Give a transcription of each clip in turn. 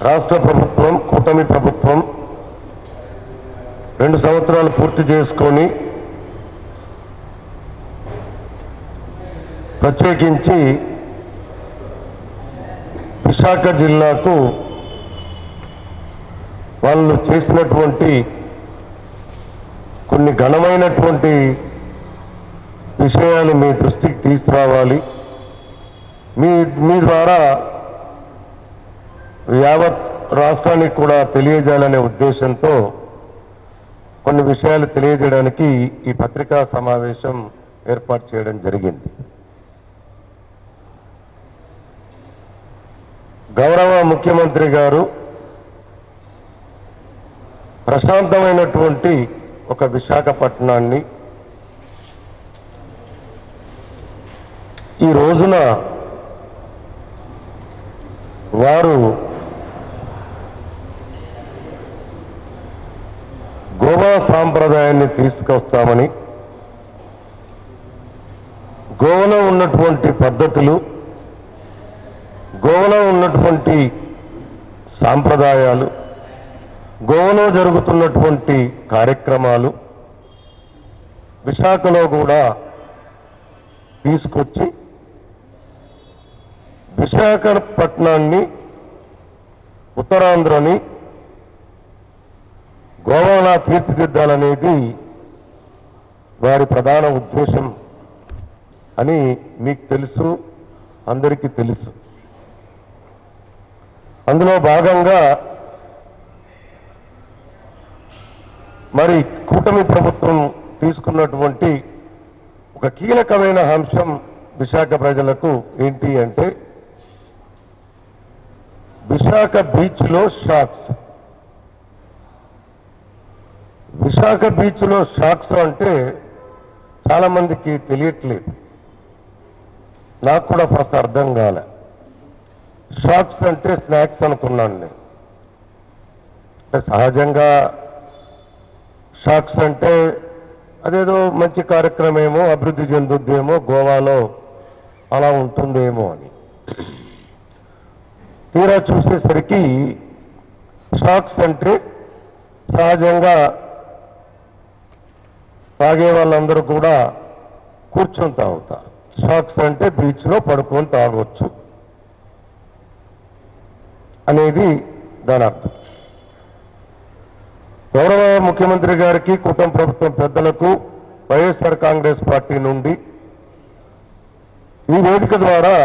రాష్ట్ర ప్రభుత్వం, కూటమి ప్రభుత్వం 2 సంవత్సరాలు పూర్తి చేసుకొని ప్రత్యేకించి విశాఖ జిల్లాకు వాళ్ళు చేసినటువంటి కొన్ని ఘనమైనటువంటి విషయాలు మీ దృష్టికి తీసుకురావాలి. మీ ద్వారా యావత్ రాష్ట్రానికి కూడా తెలియజేయాలనే ఉద్దేశంతో కొన్ని విషయాలు తెలియజేయడానికి ఈ పత్రికా సమావేశం ఏర్పాటు చేయడం జరిగింది. గౌరవ ముఖ్యమంత్రి గారు ప్రశాంతమైనటువంటి ఒక విశాఖపట్నాన్ని ఈ రోజున వారు గోవా సాంప్రదాయాన్ని తీసుకొస్తామని, గోవాలో ఉన్నటువంటి పద్ధతులు, గోవాలో ఉన్నటువంటి సాంప్రదాయాలు, గోవాలో జరుగుతున్నటువంటి కార్యక్రమాలు విశాఖలో కూడా తీసుకొచ్చి విశాఖపట్నాన్ని, ఉత్తరాంధ్రని గోవాలా తీర్చిదిద్దాలనేది వారి ప్రధాన ఉద్దేశం అని మీకు తెలుసు, అందరికీ తెలుసు. అందులో భాగంగా మరి కూటమి ప్రభుత్వం తీసుకున్నటువంటి ఒక కీలకమైన అంశం విశాఖ ప్రజలకు ఏంటి అంటే, విశాఖ బీచ్లో షాక్స్. విశాఖ బీచ్లో షాక్స్ అంటే చాలామందికి తెలియట్లేదు. నాకు కూడా ఫస్ట్ అర్థం కాలే. షాక్స్ అంటే స్నాక్స్ అనుకున్నాను నేను. సహజంగా షాక్స్ అంటే అదేదో మంచి కార్యక్రమేమో, అభివృద్ధి చెందుద్దేమో, గోవాలో అలా ఉంటుందేమో అని. తీరా చూసేసరికి షాక్స్ అంటే సహజంగా తాగే వాళ్ళందరూ కూడా కూర్చొని తాగుతారు. షాక్స్ అంటే బీచ్లో పడుకొని తాగొచ్చు అనేది దాని అర్థం. గౌరవ ముఖ్యమంత్రి గారికి, కూటమి ప్రభుత్వం పెద్దలకు, వైఎస్ఆర్ కాంగ్రెస్ పార్టీ నుండి ఈ వేదిక ద్వారా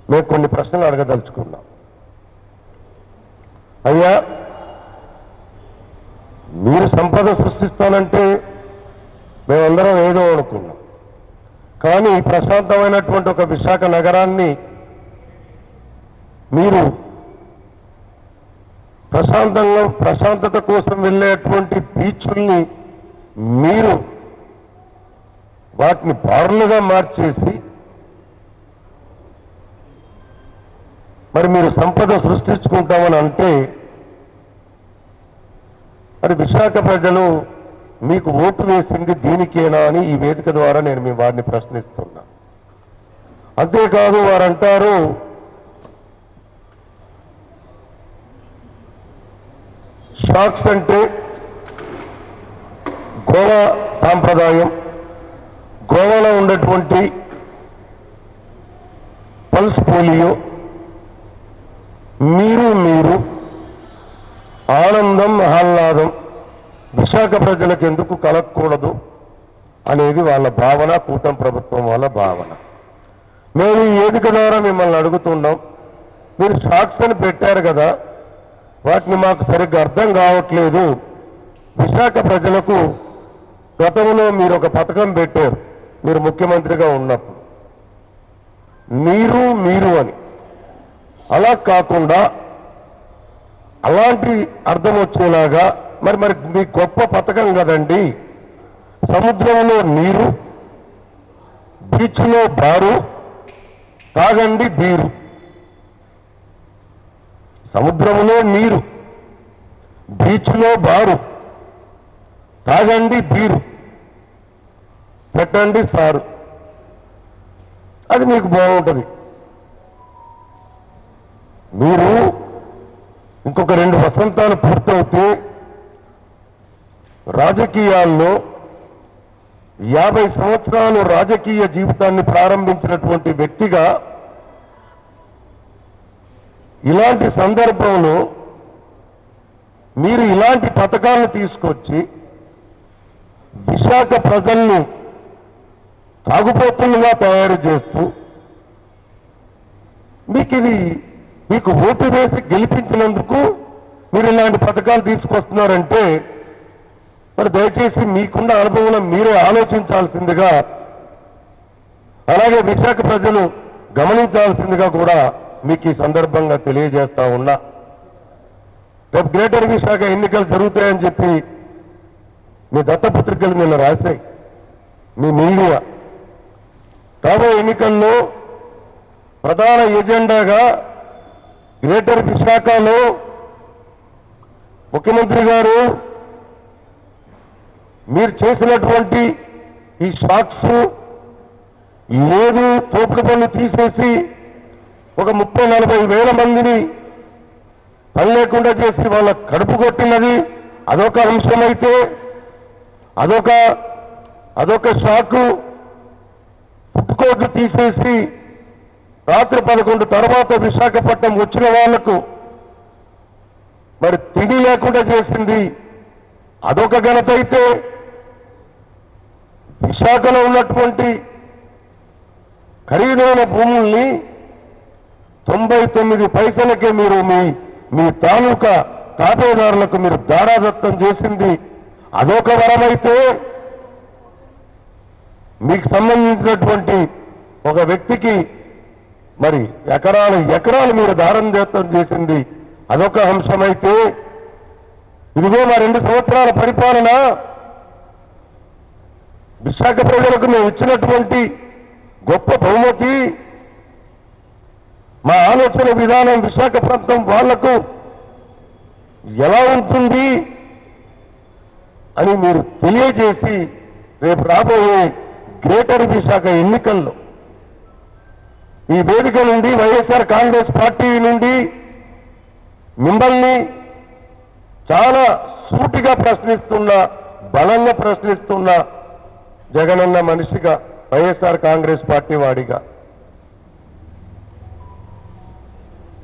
మేము కొన్ని ప్రశ్నలు అడగదలుచుకున్నాం. అయ్యా, మీరు సంపద సృష్టిస్తానంటే మేమందరం ఏదో అనుకున్నాం, కానీ ప్రశాంతమైనటువంటి ఒక విశాఖ నగరాన్ని మీరు ప్రశాంతత కోసం వెళ్ళేటువంటి బీచ్ల్ని మీరు వాటిని బార్లుగా మార్చేసి మరి మీరు సంపద సృష్టించుకుంటామని అంటే మరి విశాఖ ప్రజలు మీకు ఓటు వేసింది దీనికేనా అని ఈ వేదిక ద్వారా నేను మీ వారిని ప్రశ్నిస్తున్నా. అంతేకాదు, వారంటారు షాక్స్ అంటే గోవా సాంప్రదాయం, గోవాలో ఉన్నటువంటి పల్స్ పోలియో, మీరు ఆనందం, ఆహ్లాదం విశాఖ ప్రజలకు ఎందుకు కలగకూడదు అనేది వాళ్ళ భావన, కూటమి ప్రభుత్వం వాళ్ళ భావన. మేము ఈ వేదిక ద్వారా మిమ్మల్ని అడుగుతున్నాం, మీరు షాక్స్ అని పెట్టారు కదా, వాటిని మాకు సరిగ్గా అర్థం కావట్లేదు. విశాఖ ప్రజలకు గతంలో మీరు ఒక పథకం పెట్టారు, మీరు ముఖ్యమంత్రిగా ఉన్నప్పుడు, మీరు అని. అలా కాకుండా అలాంటి అర్థం వచ్చేలాగా మరి మీ గొప్ప పథకం కదండి, సముద్రంలో నీరు, బీచ్లో బారు, తాగండి బీరు. సముద్రంలో నీరు, బీచ్లో బారు, తాగండి బీరు, పెట్టండి సారు. అది మీకు బాగుంటుంది. మీరు ఇంకొక 2 వసంతాలు పూర్తవుతే రాజకీయాల్లో 50 సంవత్సరాలు రాజకీయ జీవితాన్ని ప్రారంభించినటువంటి వ్యక్తిగా ఇలాంటి సందర్భంలో మీరు ఇలాంటి పథకాలను తీసుకొచ్చి విశాఖ ప్రజల్ని తాగుబోతులుగా తయారు చేస్తూ మీకు ఓటు వేసి గెలిపించినందుకు మీరు ఇలాంటి పథకాలు తీసుకొస్తున్నారంటే మరి దయచేసి మీకున్న అనుభవంలో మీరే ఆలోచించాల్సిందిగా, అలాగే విశాఖ ప్రజలు గమనించాల్సిందిగా కూడా మీకు ఈ సందర్భంగా తెలియజేస్తా ఉన్నా. రేపు గ్రేటర్ విశాఖ ఎన్నికలు జరుగుతాయని చెప్పి మీ దత్తపత్రికలు నిన్న రాశాయి మీ మీడియా. రాబోయే ఎన్నికల్లో ప్రధాన ఎజెండాగా గ్రేటర్ విశాఖలో ముఖ్యమంత్రి గారు మీరు చేసినటువంటి ఈ షాక్స్ లేదు, తోపుడు పనులు తీసేసి ఒక 30-40 వేల మందిని పని లేకుండా చేసి వాళ్ళ కడుపు కొట్టినది అదొక అంశమైతే అదొక షాకు. ఫుడ్ కోర్టు తీసేసి రాత్రి 11 తర్వాత విశాఖపట్నం వచ్చిన వాళ్లకు మరి తిండి లేకుండా చేసింది అదొక ఘనత అయితే, విశాఖలో ఉన్నటువంటి ఖరీదైన భూముల్ని 99 పైసలకే మీరు మీ తాలూకా తాపేదారులకు మీరు దారాదత్తం చేసింది అదొక వరమైతే, మీకు సంబంధించినటువంటి ఒక వ్యక్తికి మరి ఎకరాలు మీరు దారం చేసింది అదొక అంశమైతే, ఇదిగో మా 2 సంవత్సరాల పరిపాలన విశాఖ ప్రజలకు మేము ఇచ్చినటువంటి గొప్ప బహుమతి, మా ఆలోచన విధానం విశాఖ ప్రాంతం వాళ్లకు ఎలా ఉంటుంది అని మీరు తెలియజేసి రేపు రాబోయే గ్రేటర్ విశాఖ ఎన్నికల్లో ఈ వేదిక నుండి వైఎస్ఆర్ కాంగ్రెస్ పార్టీ నుండి మిమ్మల్ని చాలా సూటిగా ప్రశ్నిస్తున్నా, బలంగా ప్రశ్నిస్తున్నా, జగనన్న మనిషిగా, వైఎస్ఆర్ కాంగ్రెస్ పార్టీ వాడిగా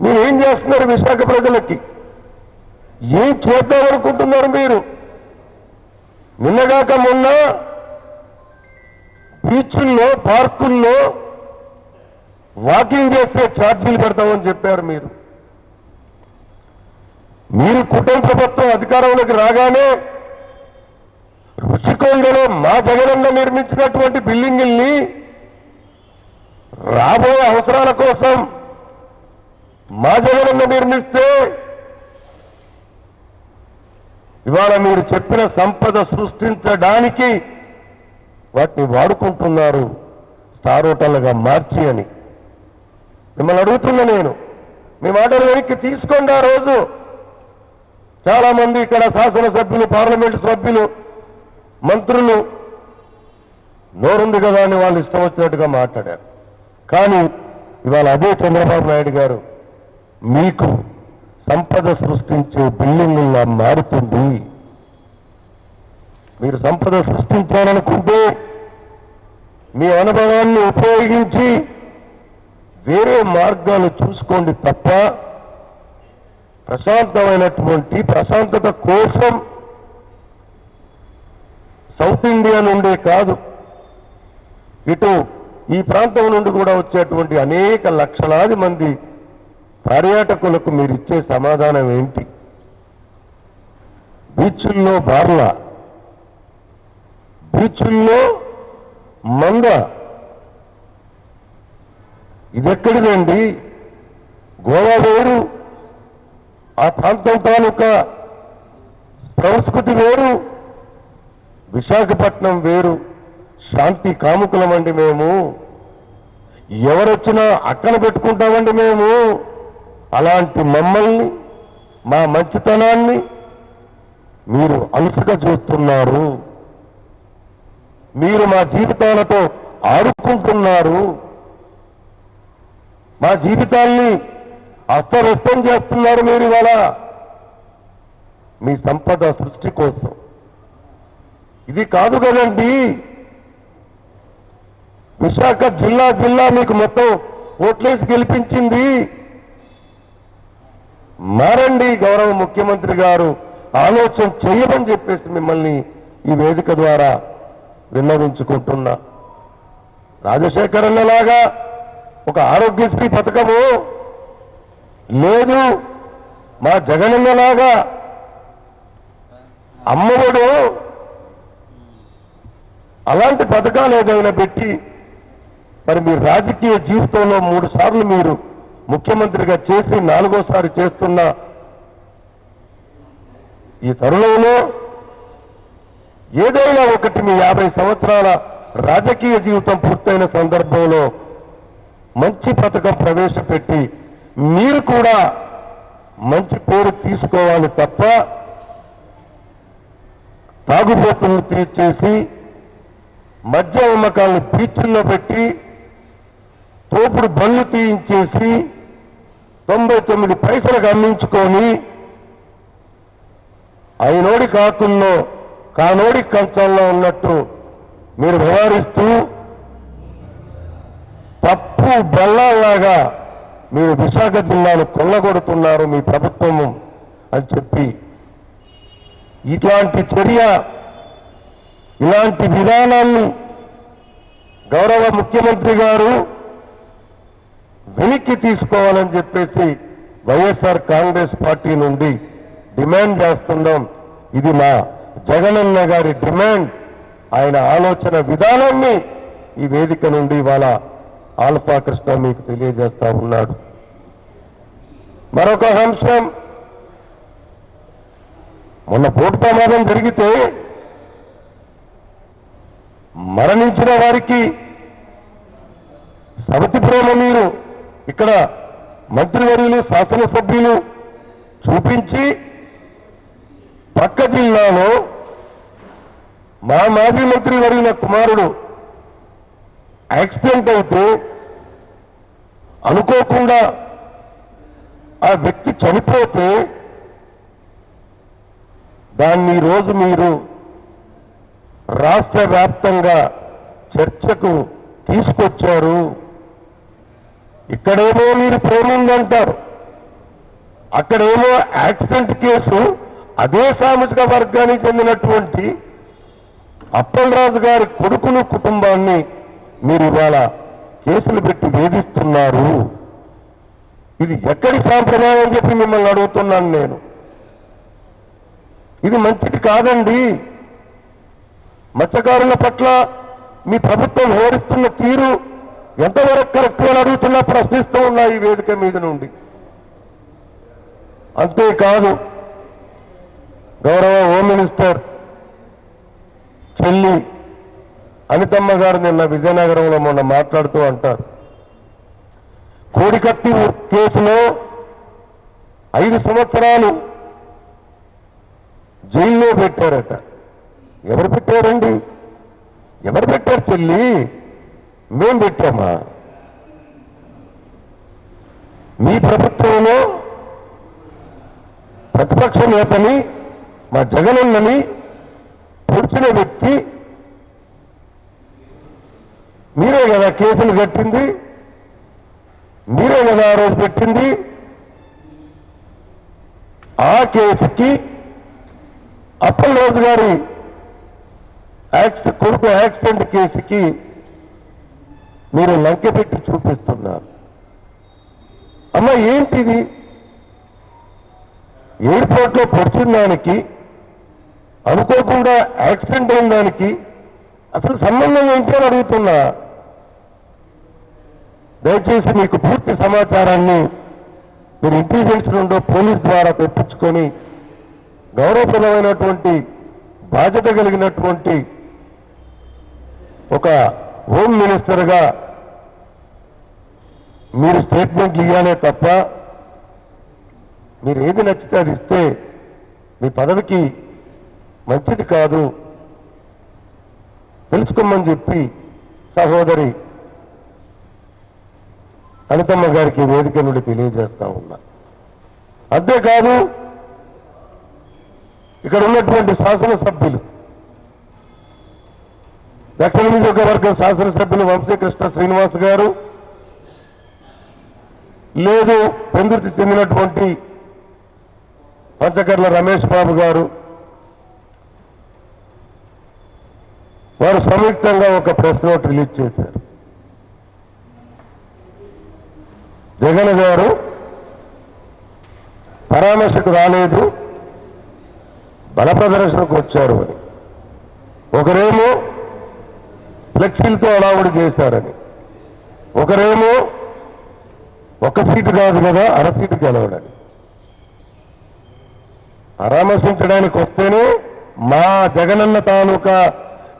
మీరు ఏం చేస్తున్నారు? విశాఖ ప్రజలకి ఏం చేద్దామనుకుంటున్నారు మీరు? నిన్నగాక మొన్న బీచ్ల్లో, పార్కుల్లో వాకింగ్ చేస్తే ఛార్జీలు పెడతామని చెప్పారు మీరు. కుటుంబ ప్రభుత్వం అధికారంలోకి రాగానే రుషికొండలో మా జగనన్న నిర్మించినటువంటి బిల్డింగుల్ని రాబోయే అవసరాల కోసం మా జగనన్న నిర్మిస్తే ఇవాళ మీరు చెప్పిన సంపద సృష్టించడానికి వాటిని వాడుకుంటున్నారు స్టార్ హోటల్గా మార్చి అని. మిమ్మల్ని అడుగుతున్నా నేను, మీ మాటలు వెనక్కి తీసుకోండి. ఆ రోజు చాలా మంది ఇక్కడ శాసనసభ్యులు, పార్లమెంటు సభ్యులు, మంత్రులు నోరుంది కదా అని వాళ్ళు ఇష్టం వచ్చినట్టుగా మాట్లాడారు. కానీ ఇవాళ అదే చంద్రబాబు నాయుడు గారు మీకు సంపద సృష్టించే బిల్డింగుల్లా మారుతుంది. మీరు సంపద సృష్టించాలనుకుంటే మీ అనుభవాన్ని ఉపయోగించి వేరే మార్గాలు చూసుకోండి తప్ప ప్రశాంతత కోసం సౌత్ ఇండియా నుండే కాదు, ఇటు ఈ ప్రాంతం నుండి కూడా వచ్చేటువంటి అనేక లక్షలాది మంది పర్యాటకులకు మీరు ఇచ్చే సమాధానం ఏంటి? బీచ్ల్లో బార్లా, బీచ్ల్లో మంద, ఇదెక్కడిదండి? గోవా వేరు, ఆ ప్రాంతం తాలూకా సంస్కృతి వేరు, విశాఖపట్నం వేరు. శాంతి కాముకులమండి మేము, ఎవరొచ్చినా అక్కన పెట్టుకుంటామండి మేము. అలాంటి మమ్మల్ని, మా మంచితనాన్ని మీరు అలసుగా చూస్తున్నారు. మీరు మా జీవితాలతో ఆడుకుంటున్నారు. మా జీవితాల్ని అస్తవ్యస్తం చేస్తున్నారు మీరు. ఇవాళ మీ సంపద సృష్టి కోసం. ఇది కాదు కదండి. విశాఖ జిల్లా మీకు మొత్తం ఓట్లేసి గెలిపించింది. మారండి గౌరవ ముఖ్యమంత్రి గారు, ఆలోచన చేయమని చెప్పేసి మిమ్మల్ని ఈ వేదిక ద్వారా విన్నవించుకుంటున్నా. రాజశేఖర్ అన్నలాగా ఒక ఆరోగ్యశ్రీ పథకము లేదు, మా జగనన్నలాగా అమ్మఒడు, అలాంటి పథకాలు ఏదైనా పెట్టి మరి మీ రాజకీయ జీవితంలో 3 సార్లు మీరు ముఖ్యమంత్రిగా చేసి 4వసారి చేస్తున్న ఈ తరుణంలో ఏదైనా ఒకటి మీ 50 సంవత్సరాల రాజకీయ జీవితం పూర్తయిన సందర్భంలో మంచి పథకం ప్రవేశపెట్టి మీరు కూడా మంచి పేరు తీసుకోవాలి తప్ప తాగుబోతులను తీర్చేసి మద్య అమ్మకాలను బీచ్ల్లో పెట్టి తోపుడు బళ్ళు తీయించేసి 99 పైసలకు అమ్మించుకొని అయినోడి కాకుల్లో కానోడి కంచంలో ఉన్నట్టు మీరు వ్యవహరిస్తూ తప్పు బెల్లాలాగా మీరు విశాఖ జిల్లాను కొల్లగొడుతున్నారు మీ ప్రభుత్వము అని చెప్పి ఇట్లాంటి చర్య, ఇలాంటి విధానాన్ని గౌరవ ముఖ్యమంత్రి గారు వెనక్కి తీసుకోవాలని చెప్పేసి వైఎస్ఆర్ కాంగ్రెస్ పార్టీ నుండి డిమాండ్ చేస్తున్నాం. ఇది మా జగనన్న గారి డిమాండ్. ఆయన ఆలోచన విధానాన్ని ఈ వేదిక నుండి ఇవాళ ఆల్ఫా కృష్ణ మీకు తెలియజేస్తా ఉన్నాడు. మరొక అంశం, మొన్న బోటు ప్రమాదం జరిగితే మరణించిన వారికి సవతి ప్రేమ నీరు ఇక్కడ మంత్రివర్యులు శాసనసభ్యులు చూపించి పక్క జిల్లాలో మా మాజీ మంత్రి వర్యుల కుమారుడు యాక్సిడెంట్ అయితే అనుకోకుండా ఆ వ్యక్తి చనిపోతే దాన్ని రోజు మీరు రాష్ట్ర వ్యాప్తంగా చర్చకు తీసుకొచ్చారు. ఇక్కడేమో మీరు ప్రేమిందంటారు, అక్కడేమో యాక్సిడెంట్ కేసు అదే సామాజిక వర్గానికి చెందినటువంటి అప్పలరాజు గారి కొడుకును కుటుంబాన్ని మీరు ఇవాళ కేసులు పెట్టి వేధిస్తున్నారు. ఇది ఎక్కడి సాంప్రదాయం అని చెప్పి మిమ్మల్ని అడుగుతున్నాను నేను. ఇది మంచిది కాదండి. మత్స్యకారుల పట్ల మీ ప్రభుత్వం వ్యవహరిస్తున్న తీరు ఎంతవరకు కరెక్ట్ అని అడుగుతున్నా, ప్రశ్నిస్తూ ఉన్నా ఈ వేదిక మీద నుండి. అంతేకాదు గౌరవ హోమ్ మినిస్టర్ చెల్లి అనితమ్మ గారు నిన్న విజయనగరంలో మొన్న మాట్లాడుతూ అంటారు, కోడికత్తి కేసులో 5 సంవత్సరాలు జైల్లో పెట్టారట. ఎవరు పెట్టారండి? ఎవరు పెట్టారు చెల్లి? మేం పెట్టామా? మీ ప్రభుత్వంలో ప్రతిపక్ష నేతని, మా జగనన్నని పొడిచిన వ్యక్తి మీరే కదా కేసులు కట్టింది, మీరే కదా ఆ రోజు పెట్టింది. ఆ కేసుకి అప్పలరాజు గారి కొడుకు యాక్సిడెంట్ కేసుకి మీరు లంకె పెట్టి చూపిస్తున్నారు. అమ్మ ఏంటిది? ఎయిర్పోర్ట్లో పొడిచిన దానికి, అనుకోకుండా యాక్సిడెంట్ అయిన దానికి అసలు సంబంధం ఏంటి అని అడుగుతున్నా. దయచేసి మీకు పూర్తి సమాచారాన్ని మీరు ఇంటెలిజెన్స్ నుండి పోలీస్ ద్వారా తెప్పించుకొని గౌరవప్రదమైనటువంటి బాధ్యత కలిగినటువంటి ఒక హోమ్ మినిస్టర్గా మీరు స్టేట్మెంట్లు ఇవ్వాలే తప్ప మీరు ఏది నచ్చితే అది ఇస్తే మీ పదవికి మంచిది కాదు, తెలుసుకోమని చెప్పి సహోదరి అనితమ్మ గారికి వేదిక నుండి తెలియజేస్తా ఉన్నా. అంతేకాదు ఇక్కడ ఉన్నటువంటి శాసనసభ్యులు, దక్షిణ నియోజకవర్గం శాసనసభ్యులు వంశీకృష్ణ శ్రీనివాస్ గారు, లేదు పెందుర్తి చెందినటువంటి పంచకర్ల రమేష్ బాబు గారు, వారు సంయుక్తంగా ఒక ప్రెస్ నోట్ రిలీజ్ చేశారు. జగన్ గారు పరామర్శకు రాలేదు, బల ప్రదర్శనకు వచ్చారు అని. ఒకరేమో ఫ్లెక్సీలతో అడావుడి చేశారని, ఒకరేమో ఒక సీటు కాదు కదా అర సీటు గెలవడని. పరామర్శించడానికి వస్తేనే మా జగనన్న తాలూకా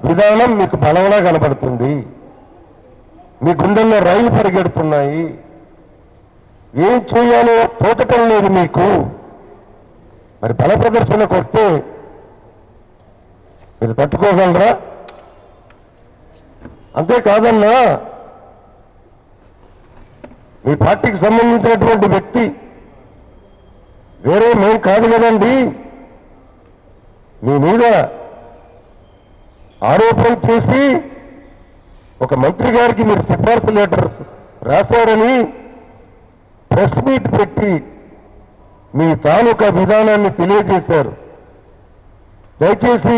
విధానం మీకు బలంగా కనబడుతుంది, మీ గుండెల్లో రైలు పరిగెడుతున్నాయి, ఏం చేయాలో తోచటం లేదు మీకు. మరి బల ప్రదర్శనకు వస్తే మీరు తట్టుకోగలరా? అంతేకాదన్నా, మీ పార్టీకి సంబంధించినటువంటి వ్యక్తి వేరే మేం కాదు కదండి, మీ మీద ఆరోపణ చేసి ఒక మంత్రి గారికి మీరు సిఫార్సు లెటర్ రాశారని ప్రెస్ మీట్ పెట్టి మీ తాలూకా విధానాన్ని తెలియజేశారు. దయచేసి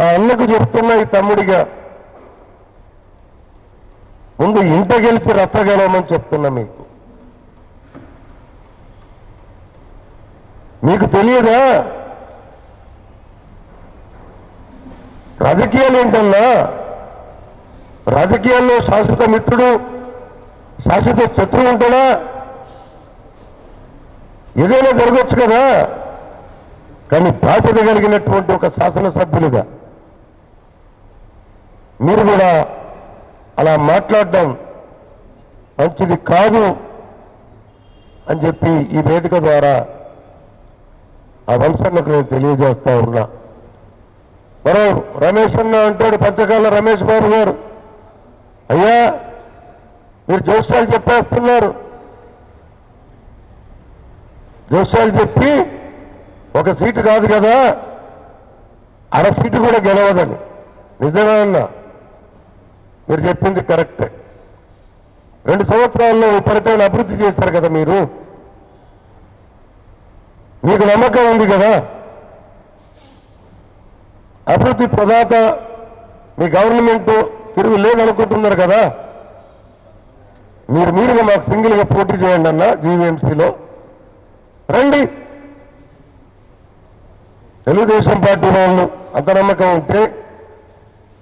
ఆ అన్నకు చెప్తున్న ఈ తమ్ముడిగా ముందు ఇంట గెలిచి రచ్చగలమని చెప్తున్నా. మీకు తెలియదా రాజకీయాలు ఏంటన్నా? రాజకీయాల్లో శాశ్వత మిత్రుడు శాశ్వత శత్రువు ఉంటాడా? ఏదైనా జరగచ్చు కదా. కానీ బాధ్యత కలిగినటువంటి ఒక శాసనసభ్యులుగా మీరు కూడా అలా మాట్లాడడం మంచిది కాదు అని చెప్పి ఈ వేదిక ద్వారా ఆ వంశానికి నేను తెలియజేస్తా ఉన్నా. మరో రమేష్ అన్న అంటాడు, పంచకాల రమేష్ బాబు గారు, అయ్యా మీరు జోస్యాలు చెప్పేస్తున్నారు, జోస్యాలు చెప్పి ఒక సీటు కాదు కదా అర సీటు కూడా గెలవదని. నిజమే అన్నా, మీరు చెప్పింది కరెక్టే. 2 సంవత్సరాల్లో విపరీతమైన అభివృద్ధి చేస్తారు కదా మీరు, మీకు నమ్మకం ఉంది కదా. అభివృద్ధి ప్రదాత మీ గవర్నమెంట్ తిరుగు లేదనుకుంటున్నారు కదా. మీరుగా మాకు సింగిల్గా పోటీ చేయండి అన్న జీవీఎంసీలో రండి. తెలుగుదేశం పార్టీ వాళ్ళు అంత నమ్మకం ఉంటే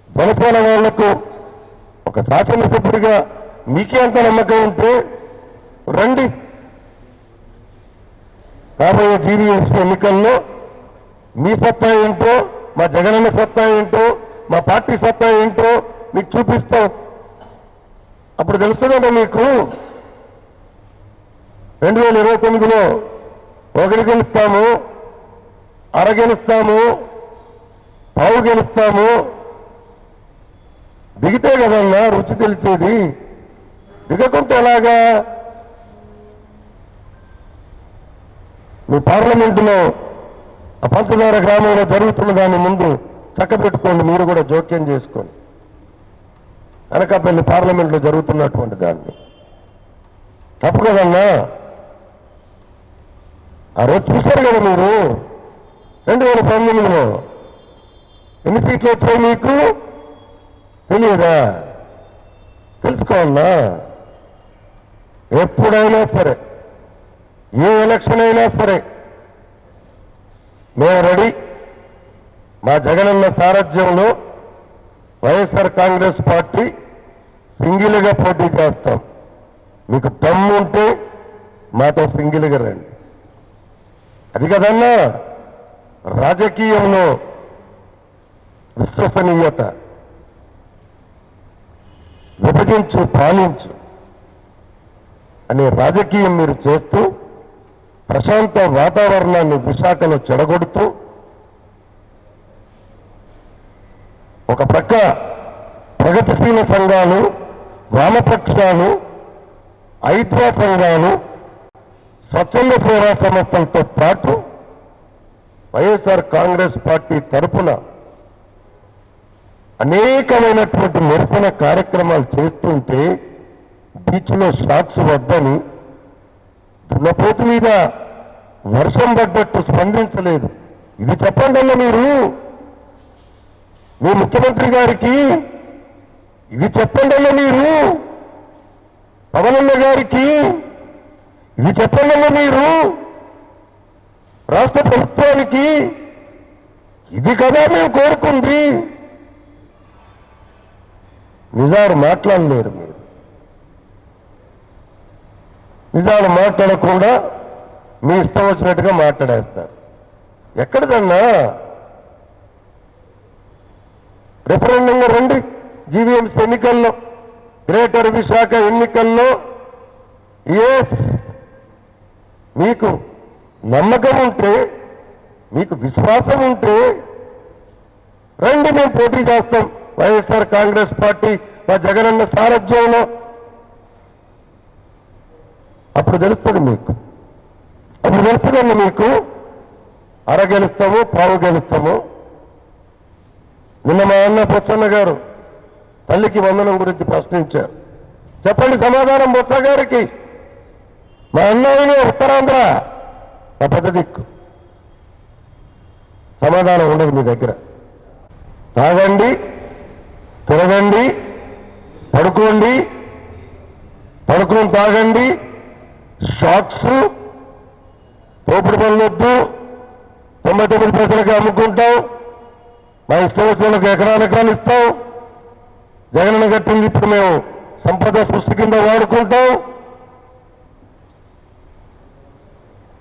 జనసేన వాళ్లకు ఒక శాసనసభ్యుడిగా మీకే అంత నమ్మకం ఉంటే రండి. రాబోయే జీవీఎంసీ ఎన్నికల్లో మీ సత్తా ఏంటో, మా జగనన్న సత్తా ఏంటో, మా పార్టీ సత్తా ఏంటో మీకు చూపిస్తాం. అప్పుడు తెలుస్తుందంటే మీకు 2029లో 1 గెలుస్తాము, అర గెలుస్తాము, పావు గెలుస్తాము. దిగితే కదన్నా రుచి తెలిసేది. దిగకుంటే ఎలాగా? మీ పార్లమెంటులో ఆ పంచదార గ్రామంలో జరుగుతున్న దాన్ని ముందు చక్కబెట్టుకోండి, మీరు కూడా జోక్యం చేసుకోండి. అనకాపల్లి పార్లమెంట్లో జరుగుతున్నటువంటి దాన్ని తప్పు కదన్నా. ఆ రోజు చూశారు కదా మీరు 2019లో ఎన్ని సీట్లు వచ్చాయి మీకు తెలియదా? తెలుసుకోవాలన్నా. ఎప్పుడైనా సరే, ఏ ఎలక్షన్ అయినా సరే మేము రెడీ. మా జగనన్న సారథ్యంలో వైఎస్ఆర్ కాంగ్రెస్ పార్టీ సింగిల్గా పోటీ చేస్తాం. మీకు దమ్ము ఉంటే మాతో సింగిల్గా రండి. అది కదన్నా రాజకీయంలో విశ్వసనీయత. విభజించు పాలించు అనే రాజకీయం మీరు చేస్తూ ప్రశాంత వాతావరణాన్ని విశాఖలో చెడగొడుతూ ఒక ప్రక్క ప్రగతిశీల సంఘాలు, వామపక్షాలు, ఐద్వా సంఘాలు, స్వచ్ఛంద సేవా సంస్థలతో పాటు వైఎస్ఆర్ కాంగ్రెస్ పార్టీ తరపున అనేకమైనటువంటి నిరసన కార్యక్రమాలు చేస్తుంటే బీచ్లో షాక్స్ వద్దని దున్నపోతు మీద వర్షం పడ్డట్టు స్పందించలేదు. ఇది చెప్పండి అన్న మీరు మీ ముఖ్యమంత్రి గారికి, ఇది చెప్పండి అన్న మీరు పవనన్న గారికి, ఇది చెప్పండి అన్న మీరు రాష్ట్ర ప్రభుత్వానికి. ఇది కదా మేము కోరుకుంది. నిజాలు మాట్లాడలేరు మీరు. నిజాలు మాట్లాడకుండా మీ ఇష్టం వచ్చినట్టుగా మాట్లాడేస్తారు. ఎక్కడిదన్నా రెఫరెండంగా రండి. జీవీఎంసీ ఎన్నికల్లో, గ్రేటర్ విశాఖ ఎన్నికల్లో మీకు నమ్మకం ఉంటే, మీకు విశ్వాసం ఉంటే రండి, మేము పోటీ చేస్తాం. వైఎస్ఆర్ కాంగ్రెస్ పార్టీ మా జగనన్న సారథ్యంలో. అప్పుడు తెలుస్తుంది మీకు, అప్పుడు తెలుస్తుందండి మీకు. అర గెలుస్తాము, పావు గెలుస్తాము. నిన్న మా అన్న బొత్సన్న గారు తల్లికి వందనం గురించి ప్రశ్నించారు. చెప్పండి సమాధానం బొత్స గారికి. మా అన్నయ్యనే ఉత్తరాంధ్ర, నా పెద్ద దిక్కు. సమాధానం ఉండదు మీ దగ్గర. తాగండి, తిరగండి, పడుకోండి, పడుకుని తాగండి, షాక్స్, తోపుడు పనులొద్దు, 99 పైసలకి అమ్ముకుంటాం, మా ఇష్టం వచ్చిన ఎకరాలు ఇస్తాం, జగనన్న కట్టింది ఇప్పుడు మేము సంపద సృష్టి కింద వాడుకుంటాం.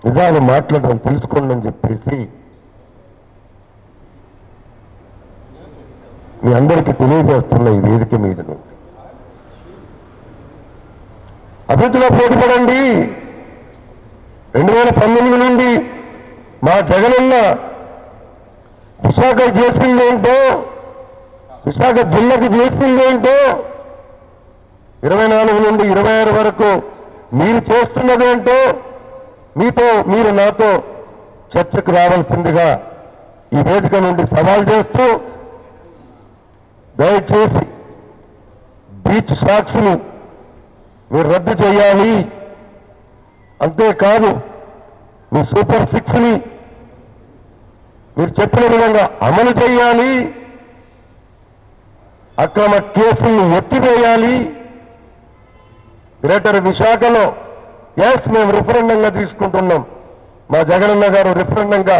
నిజాలు మాట్లాడడం తెలుసుకోండి అని చెప్పేసి మీ అందరికీ తెలియజేస్తున్న ఈ వేదిక మీద నుండి అభివృద్ధిలో పోటీపడండి. 2019 నుండి మా జగనన్న విశాఖ చేసింది ఏంటో, విశాఖ జిల్లాకు చేసింది ఏంటో, 24 నుండి 26 వరకు మీరు చేస్తున్నదేంటో మీరు నాతో చర్చకు రావాల్సిందిగా ఈ వేదిక నుండి సవాల్ చేస్తూ, దయచేసి బీచ్ షాక్స్ని మీరు రద్దు చేయాలి. అంతేకాదు మీ సూపర్ 6ని మీరు చెప్పిన విధంగా అమలు చేయాలి. అక్రమ కేసులను ఎత్తివేయాలి. గ్రేటర్ విశాఖలో మేము రిఫరెండంగా తీసుకుంటున్నాం. మా జగనన్న గారు రిఫరెండంగా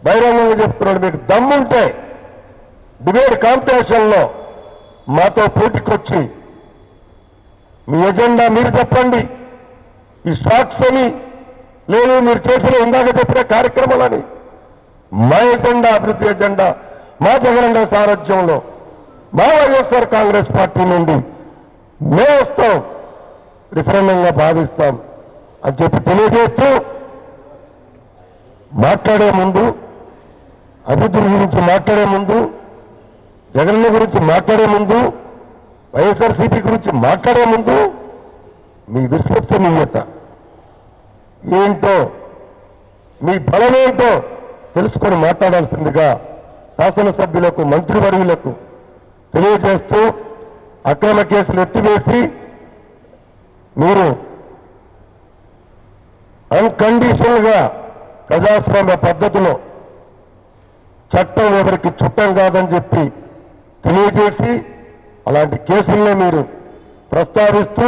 బహిరంగంగా చెప్తున్నాడు. మీకు దమ్ముంటే డిబేట్ కాంపిటీషన్లో మాతో పోటీకొచ్చి మీ ఎజెండా మీరు చెప్పండి. ఈ షాక్స్ అని లేదు, మీరు చేసిన ఇందాక చెప్పిన కార్యక్రమాలని. మా ఎజెండా అభివృద్ధి ఎజెండా మా జగనన్న సారథ్యంలో మా వైఎస్ఆర్ కాంగ్రెస్ పార్టీ నుండి మేము వస్తాం, రిఫరెండంగా భావిస్తాం అని చెప్పి తెలియజేస్తూ, మాట్లాడే ముందు, అభివృద్ధి గురించి మాట్లాడే ముందు, జగనన్న గురించి మాట్లాడే ముందు, వైఎస్ఆర్సీపీ గురించి మాట్లాడే ముందు మీ విశ్వసనీయత ఏంటో, మీ బలమేంటో తెలుసుకొని మాట్లాడాల్సిందిగా శాసనసభ్యులకు, మంత్రివర్యులకు తెలియజేస్తూ, అక్రమ కేసులు ఎత్తివేసి మీరు అన్కండిషనల్గా ప్రజాస్వామ్య పద్ధతిలో చట్టం ఎవరికి చుట్టం కాదని చెప్పి తెలియజేసి, అలాంటి కేసుల్లో మీరు ప్రస్తావిస్తూ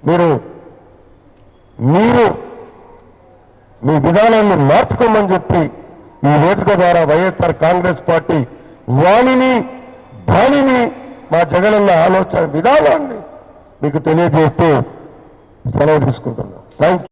మీరు మీ విధానాన్ని మార్చుకోమని చెప్పి ఈ వేదిక ద్వారా వైఎస్ఆర్ కాంగ్రెస్ పార్టీ వాణిని దానిని మా జగనన్న ఆలోచన విధానాన్ని మీకు తెలియజేస్తూ సెలవు తీసుకుంటున్నాం. Thank you.